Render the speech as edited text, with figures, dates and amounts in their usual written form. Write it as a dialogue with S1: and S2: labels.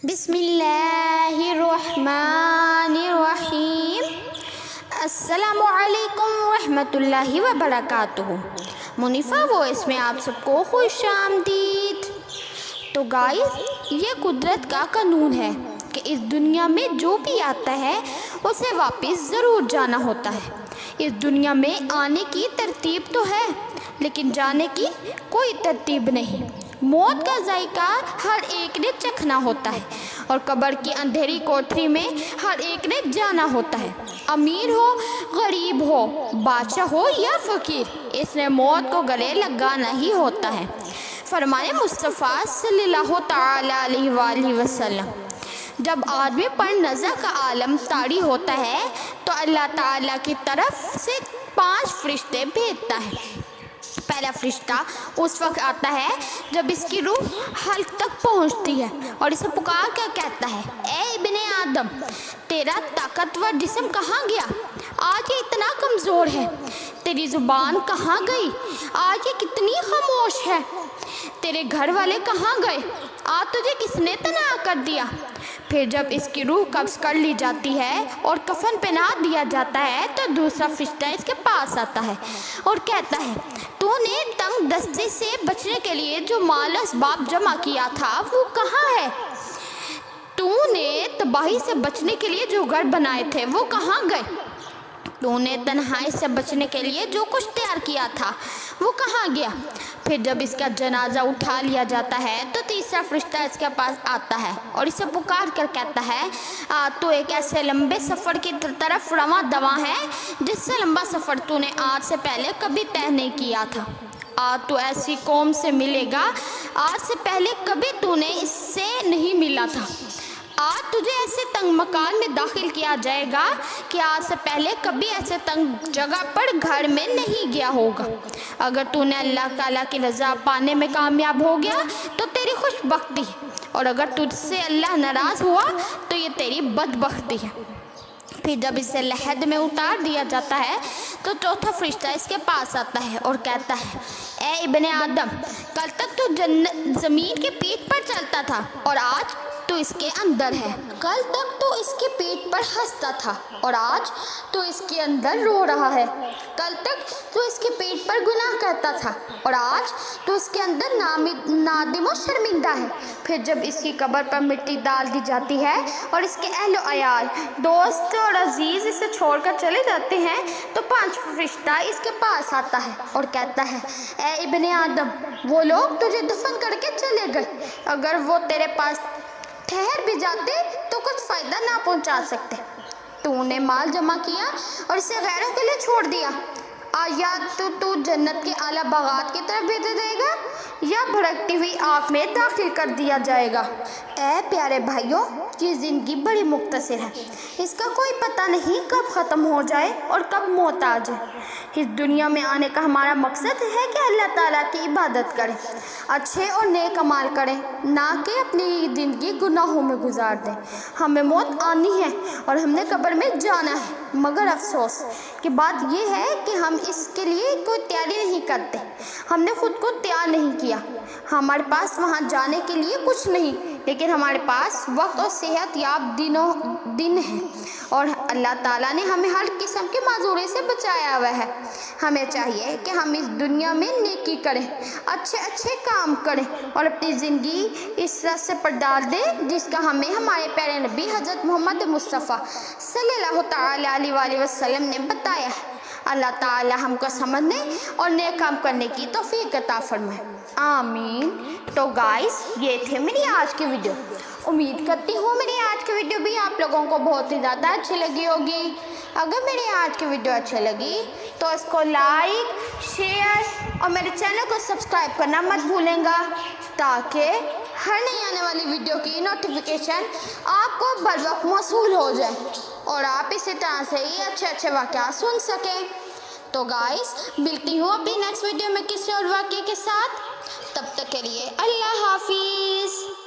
S1: بسم اللہ الرحمن الرحیم۔ السلام علیکم ورحمۃ اللہ وبرکاتہ۔ منیفہ وائس میں آپ سب کو خوش آمدید۔ تو گائز، یہ قدرت کا قانون ہے کہ اس دنیا میں جو بھی آتا ہے اسے واپس ضرور جانا ہوتا ہے۔ اس دنیا میں آنے کی ترتیب تو ہے لیکن جانے کی کوئی ترتیب نہیں۔ موت کا ذائقہ ہر ایک نے چکھنا ہوتا ہے اور قبر کی اندھیری کوٹری میں ہر ایک نے جانا ہوتا ہے۔ امیر ہو، غریب ہو، بادشاہ ہو یا فقیر، اس نے موت کو گلے لگانا ہی ہوتا ہے۔ فرمانے مصطفیٰ صلی اللہ تعالیٰ علیہ وآلہ وسلم، جب آدمی پر نظر کا عالم طاری ہوتا ہے تو اللہ تعالیٰ کی طرف سے 5 فرشتے بھیجتا ہے۔ پہلا فرشتہ اس وقت آتا ہے جب اس کی روح حلق تک پہنچتی ہے اور اسے پکار کر کہتا ہے، اے ابن آدم، تیرا طاقتور جسم کہاں گیا؟ آج یہ اتنا کمزور ہے۔ تیری زبان کہاں گئی؟ آج یہ کتنی خاموش ہے۔ تیرے گھر والے کہاں گئے؟ آج تجھے کس نے تنہا کر دیا؟ پھر جب اس کی روح قبض کر لی جاتی ہے اور کفن پہنا دیا جاتا ہے تو دوسرا فرشتہ اس کے پاس آتا ہے اور کہتا ہے، تو نے تنگ دستی سے بچنے کے لیے جو مال اسباب جمع کیا تھا وہ کہاں ہے؟ تو نے تباہی سے بچنے کے لیے جو گھر بنائے تھے وہ کہاں گئے؟ تو نے تنہائی سے بچنے کے لیے جو کچھ تیار کیا تھا وہ کہاں گیا؟ پھر جب اس کا جنازہ اٹھا لیا جاتا ہے تو تیسرا فرشتہ اس کے پاس آتا ہے اور اسے پکار کر کہتا ہے، تو ایک ایسے لمبے سفر کی طرف رواں دواں ہے جس سے لمبا سفر تو نے آج سے پہلے کبھی طے نہیں کیا تھا۔ آج تو ایسی قوم سے ملے گا آج سے پہلے کبھی تو نے اس سے نہیں ملا تھا۔ آج تجھے ایسے تنگ مکان میں داخل کیا جائے گا کہ آج سے پہلے کبھی ایسے تنگ جگہ پر گھر میں نہیں گیا ہوگا۔ اگر تو نے اللہ تعالیٰ کی رضا پانے میں کامیاب ہو گیا تو تیری خوش بختی ہے، اور اگر تجھ سے اللہ ناراض ہوا تو یہ تیری بدبختی ہے۔ پھر جب اسے لحد میں اتار دیا جاتا ہے تو چوتھا فرشتہ اس کے پاس آتا ہے اور کہتا ہے، اے ابن آدم، کل تک تو زمین کے پیٹھ پر چلتا تھا اور آج تو اس کے اندر ہے۔ کل تک تو اس کے پیٹ پر ہنستا تھا اور آج تو اس کے اندر رو رہا ہے۔ کل تک تو اس کے پیٹ پر گناہ کرتا تھا اور آج تو اس کے اندر نادم و شرمندہ ہے۔ پھر جب اس کی قبر پر مٹی ڈال دی جاتی ہے اور اس کے اہل و عیال، دوست اور عزیز اسے چھوڑ کر چلے جاتے ہیں تو 5 فرشتہ اس کے پاس آتا ہے اور کہتا ہے، اے ابن آدم، وہ لوگ تجھے دفن کر کے چلے گئے، اگر وہ تیرے پاس ٹھہر بھی جاتے تو کچھ فائدہ نہ پہنچا سکتے۔ تو نے مال جمع کیا اور اسے غیروں کے لیے چھوڑ دیا۔ یا تو جنت کے اعلیٰ باغات کی طرف بھیجا جائے گا یا بھڑکتی ہوئی آگ میں داخل کر دیا جائے گا۔ اے پیارے بھائیوں، یہ زندگی بڑی مختصر ہے، اس کا کوئی پتہ نہیں کب ختم ہو جائے اور کب موت آ جائے۔ اس دنیا میں آنے کا ہمارا مقصد ہے کہ اللہ تعالیٰ کی عبادت کریں، اچھے اور نیک اعمال کریں، نہ کہ اپنی زندگی گناہوں میں گزار دیں۔ ہمیں موت آنی ہے اور ہم نے قبر میں جانا ہے، مگر افسوس کی بات یہ ہے کہ ہم اس کے لیے کوئی تیاری نہیں کرتے۔ ہم نے خود کو تیار نہیں کیا۔ ہمارے پاس وہاں جانے کے لیے کچھ نہیں، لیکن ہمارے پاس وقت اور صحت یاب دن ہے، اور اللہ تعالیٰ نے ہمیں ہر قسم کے معذوری سے بچایا ہوا ہے۔ ہمیں چاہیے کہ ہم اس دنیا میں نیکی کریں، اچھے کام کریں اور اپنی زندگی اس راستے پر ڈال دیں جس کا ہمیں ہمارے پیارے نبی حضرت محمد مصطفیٰ صلی اللہ تعالیٰ علیہ وآلہ وسلم نے بتایا ہے۔ اللہ تعالیٰ ہم کو سمجھنے اور نیک کام کرنے کی توفیق عطا فرمائے، آمین۔ تو گائز، یہ تھے میری آج کی ویڈیو۔ امید کرتی ہوں میری آج کی ویڈیو بھی آپ لوگوں کو بہت ہی زیادہ اچھی لگی ہوگی۔ اگر میری آج کی ویڈیو اچھی لگی تو اس کو لائک، شیئر اور میرے چینل کو سبسکرائب کرنا مت بھولیں گا، تاکہ ہر نئی آنے والی ویڈیو کی نوٹیفیکیشن آپ کو بروقت موصول ہو جائے اور آپ اسی طرح سے ہی اچھے واقعات سن سکیں۔ تو گائز، ملتی ہوں اپنی نیکسٹ ویڈیو میں کسی اور واقعے کے ساتھ۔ تب تک کے لیے اللہ حافظ۔